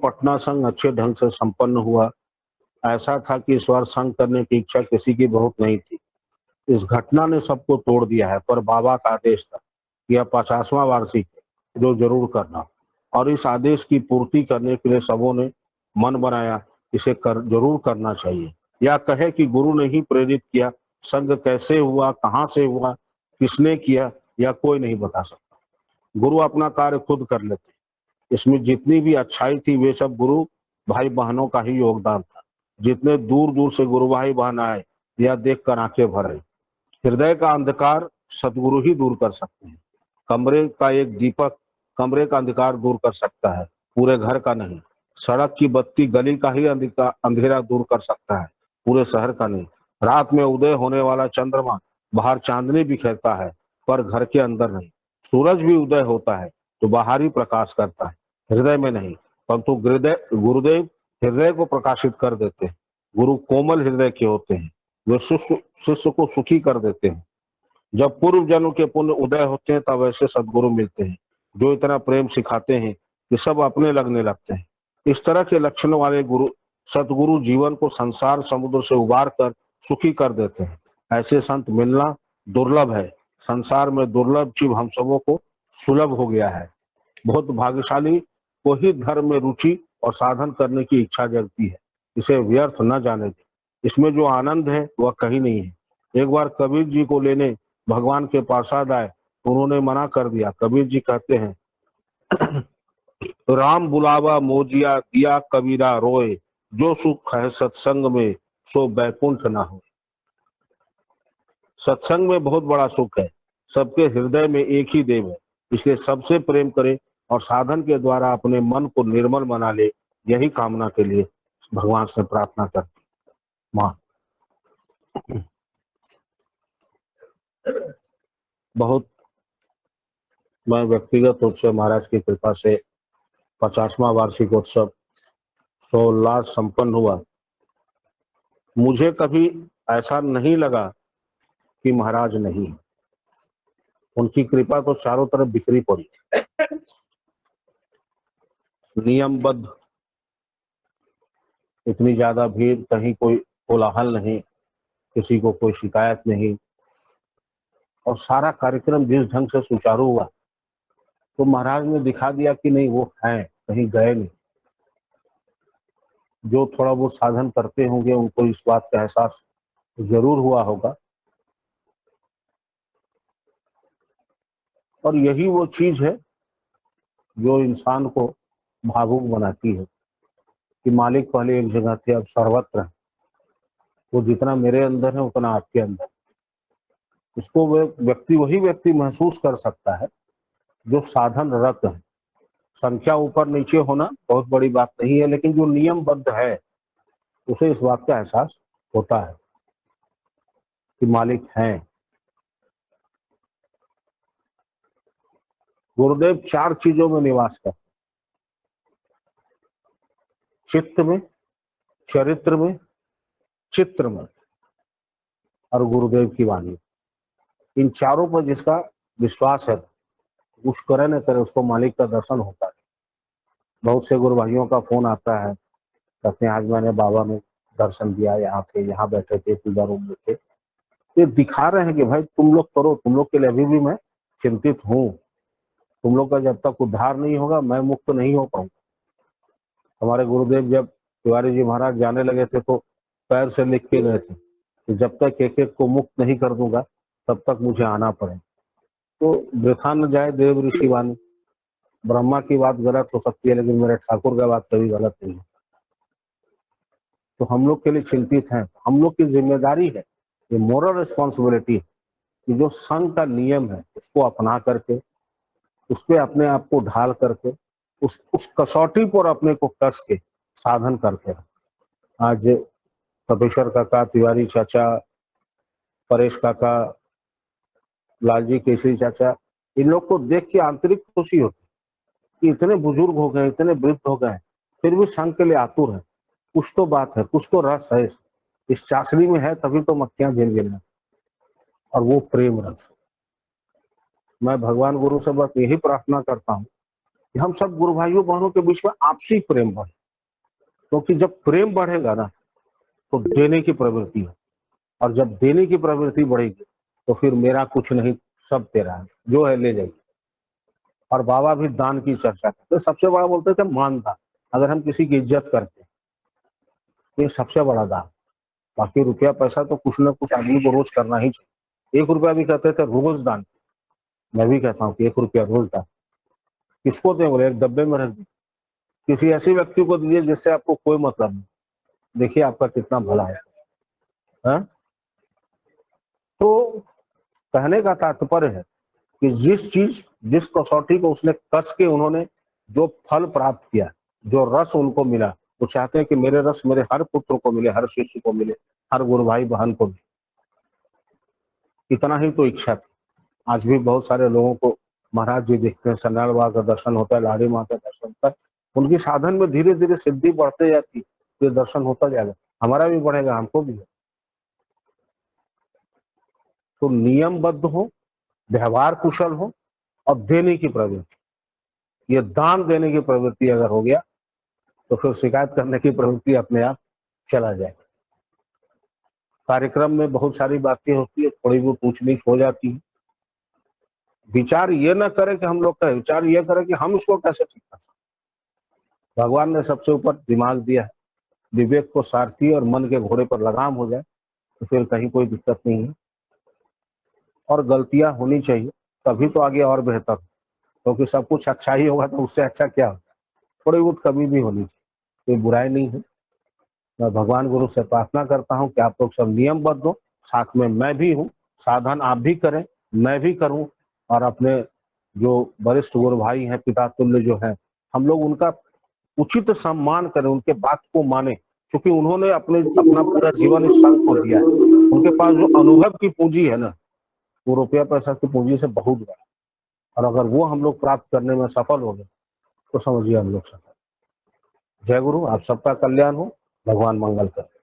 पटना संघ अच्छे ढंग से संपन्न हुआ। ऐसा था कि इस बार संघ करने की इच्छा किसी की बहुत नहीं थी। इस घटना ने सबको तोड़ दिया है, पर बाबा का आदेश था कि यह 50वां वार्षिक है, जो जरूर करना। और इस आदेश की पूर्ति करने के लिए सबों ने मन बनाया, इसे जरूर करना चाहिए। या कहे कि गुरु ने ही प्रेरित किया। संघ कैसे हुआ, कहाँ से हुआ, किसने किया, यह कोई नहीं बता सकता। गुरु अपना कार्य खुद कर लेते। इसमें जितनी भी अच्छाई थी वे सब गुरु भाई बहनों का ही योगदान था। जितने दूर दूर से गुरु भाई बहन आए, यह देख कर आंखें भर आई। हृदय का अंधकार सदगुरु ही दूर कर सकते हैं। कमरे का एक दीपक कमरे का अंधकार दूर कर सकता है, पूरे घर का नहीं। सड़क की बत्ती गली का ही अंधेरा दूर कर सकता है, पूरे शहर का नहीं। रात में उदय होने वाला चंद्रमा बाहर चांदनी बिखेरता है, पर घर के अंदर नहीं। सूरज भी उदय होता है तो बाहर ही प्रकाश करता है, हृदय में नहीं। परंतु गुरुदेव हृदय को प्रकाशित कर देते हैं। गुरु कोमल हृदय के होते हैं। वे शिष्य को सुखी कर देते हैं। जब पूर्व जन्म के पुण्य उदय होते हैं तब ऐसे सदगुरु मिलते हैं, जो इतना प्रेम सिखाते हैं कि सब अपने लगने लगते हैं। इस तरह के लक्षण वाले सतगुरु जीवन को संसार समुद्र से उबार कर सुखी कर देते हैं। ऐसे संत मिलना दुर्लभ है। संसार में दुर्लभ जीव हम सबों को सुलभ हो गया है। बहुत भाग्यशाली को ही धर्म में रुचि और साधन करने की इच्छा जगती है। इसे व्यर्थ न जाने दे। इसमें जो आनंद है वह कहीं नहीं है। एक बार कबीर जी को लेने भगवान के पार्षद आए, उन्होंने मना कर दिया। कबीर जी कहते हैं, राम बुलावा मोजिया दिया कबीरा रोए, जो सुख है सत्संग में सो बैकुंठ ना हो। सत्संग में बहुत बड़ा सुख है। सबके हृदय में एक ही देव है, इसलिए सबसे प्रेम करें और साधन के द्वारा अपने मन को निर्मल बना ले। यही कामना के लिए भगवान से प्रार्थना करती माँ। बहुत मैं व्यक्तिगत रूप से महाराज की कृपा से 50वां वार्षिकोत्सव सोल्लास संपन्न हुआ। मुझे कभी ऐसा नहीं लगा कि महाराज नहीं, उनकी कृपा तो चारों तरफ बिखरी पड़ी थी। नियमबद्ध, इतनी ज्यादा भीड़, कहीं कोई कोलाहल नहीं, किसी को कोई शिकायत नहीं, और सारा कार्यक्रम जिस ढंग से सुचारू हुआ, तो महाराज ने दिखा दिया कि नहीं, वो हैं, कहीं गए नहीं। जो थोड़ा बहुत साधन करते होंगे उनको इस बात का एहसास जरूर हुआ होगा। और यही वो चीज है जो इंसान को भावुक बनाती है कि मालिक पहले एक जगह थे, अब सर्वत्र है। वो जितना मेरे अंदर है उतना आपके अंदर। उसको वही व्यक्ति महसूस कर सकता है जो साधन रत है। संख्या ऊपर नीचे होना बहुत बड़ी बात नहीं है, लेकिन जो नियमबद्ध है उसे इस बात का एहसास होता है कि मालिक हैं। गुरुदेव 4 चीजों में निवास करते: चित्त में, चरित्र में, चित्र में, और गुरुदेव की वाणी। इन चारों पर जिसका विश्वास है, कुछ करे न करे, उसको मालिक का दर्शन होता है। बहुत से गुरु भाइयों का फोन आता है, कहते हैं आज मैंने बाबा में दर्शन दिया, यहाँ थे, यहाँ बैठे थे, पूजा रूम में थे। ये दिखा रहे हैं कि भाई तुम लोग करो, तुम लोग के लिए अभी भी मैं चिंतित हूँ। तुम लोग का जब तक उद्धार नहीं होगा मैं मुक्त नहीं हो पाऊंगा। हमारे गुरुदेव जब तिवारी जी महाराज जाने लगे थे तो पैर से लिख के गए थे कि जब तक एक एक को मुक्त नहीं कर दूंगा तब तक मुझे आना पड़े। तो वृथा न जाए देव ऋषि वाणी। ब्रह्मा की बात गलत हो सकती है, लेकिन मेरे ठाकुर का बात कभी गलत नहीं है। तो हम लोग के लिए चिंतित हैं। हम लोग की जिम्मेदारी है, ये मोरल रिस्पॉन्सिबिलिटी है कि जो संघ का नियम है उसको अपना करके, उस पर अपने आप को ढाल करके, उस कसौटी पर अपने को कस के साधन करके। आज तपेश्वर काका, तिवारी चाचा, परेश काका, लालजी केसरी चाचा, इन लोग को देख के आंतरिक खुशी होती है कि इतने बुजुर्ग हो गए, इतने वृद्ध हो गए, फिर भी संघ के लिए आतुर है। कुछ तो बात है, कुछ तो रस है इस चाशनी में है, तभी तो मक्खियां गिन गिन। और वो प्रेम रस। मैं भगवान गुरु से बस यही प्रार्थना करता हूँ कि हम सब गुरु भाइयों बहनों के बीच में आपसी प्रेम बढ़े, क्योंकि जब प्रेम बढ़ेगा ना तो देने की प्रवृत्ति है, और जब देने की प्रवृत्ति बढ़ेगी तो फिर मेरा कुछ नहीं, सब तेरा है, जो है ले जाइए। और बाबा भी दान की चर्चा करते, सबसे बड़ा बोलते थे मान दान। अगर हम किसी की इज्जत करते हैं तो ये सबसे बड़ा दान। बाकी रुपया पैसा तो कुछ ना कुछ आदमी को रोज करना ही चाहिए। 1 रुपया भी कहते थे रोज दान। मैं भी कहता हूँ कि 1 रुपया रोज दान। किसको दें? बोले एक डब्बे में रख दीजिए, किसी ऐसे व्यक्ति को दीजिए जिससे आपको कोई मतलब नहीं। देखिए आपका कितना भला है। तो कहने का तात्पर्य है कि जिस कसौटी को उसने कस के उन्होंने जो फल प्राप्त किया, जो रस उनको मिला, वो चाहते हैं कि मेरे रस मेरे हर पुत्र को मिले, हर शिष्य को मिले, हर गुरु भाई बहन को मिले। इतना ही तो इच्छा थी। आज भी बहुत सारे लोगों को महाराज जी दिखते हैं, सन्याल बाबा का दर्शन होता है, लाड़ी माँ का दर्शन होता है, उनकी साधन में धीरे धीरे सिद्धि बढ़ते जाती, ये दर्शन होता जाएगा, हमारा भी बढ़ेगा, हमको भी। तो नियमबद्ध हो, व्यवहार कुशल हो और देने की प्रवृत्ति, ये दान देने की प्रवृत्ति अगर हो गया तो फिर शिकायत करने की प्रवृत्ति अपने आप चला जाए। कार्यक्रम में बहुत सारी बातें होती है, थोड़ी बहुत ऊंच नीच हो जाती है। विचार ये ना करे कि हम लोग का, विचार ये करे कि हम इसको कैसे ठीक कर सकते। भगवान ने सबसे ऊपर दिमाग दिया है, विवेक को सारथी और मन के घोड़े पर लगाम हो जाए तो फिर कहीं कोई दिक्कत नहीं है। और गलतियां होनी चाहिए, तभी तो आगे और बेहतर, क्योंकि सब कुछ अच्छा ही होगा तो उससे अच्छा क्या होगा। थोड़ी बहुत कमी भी होनी चाहिए, कोई बुराई नहीं है। मैं भगवान गुरु से प्रार्थना करता हूँ कि आप लोग सब नियमबद्ध हो, साथ में मैं भी हूँ, साधन आप भी करें, मैं भी करूँ, और अपने जो वरिष्ठ गुरु भाई हैं, पिता तुल्य जो है, हम लोग उनका उचित सम्मान करें, उनके बात को माने, क्योंकि उन्होंने अपना पूरा जीवन इस संघ को दिया है। उनके पास जो अनुभव की पूंजी है ना, वो रुपया पैसा की पूंजी से बहुत बड़ा, और अगर वो हम लोग प्राप्त करने में सफल हो गए तो समझिए हम लोग सफल। जय गुरु, आप सबका कल्याण हो, भगवान मंगल करें।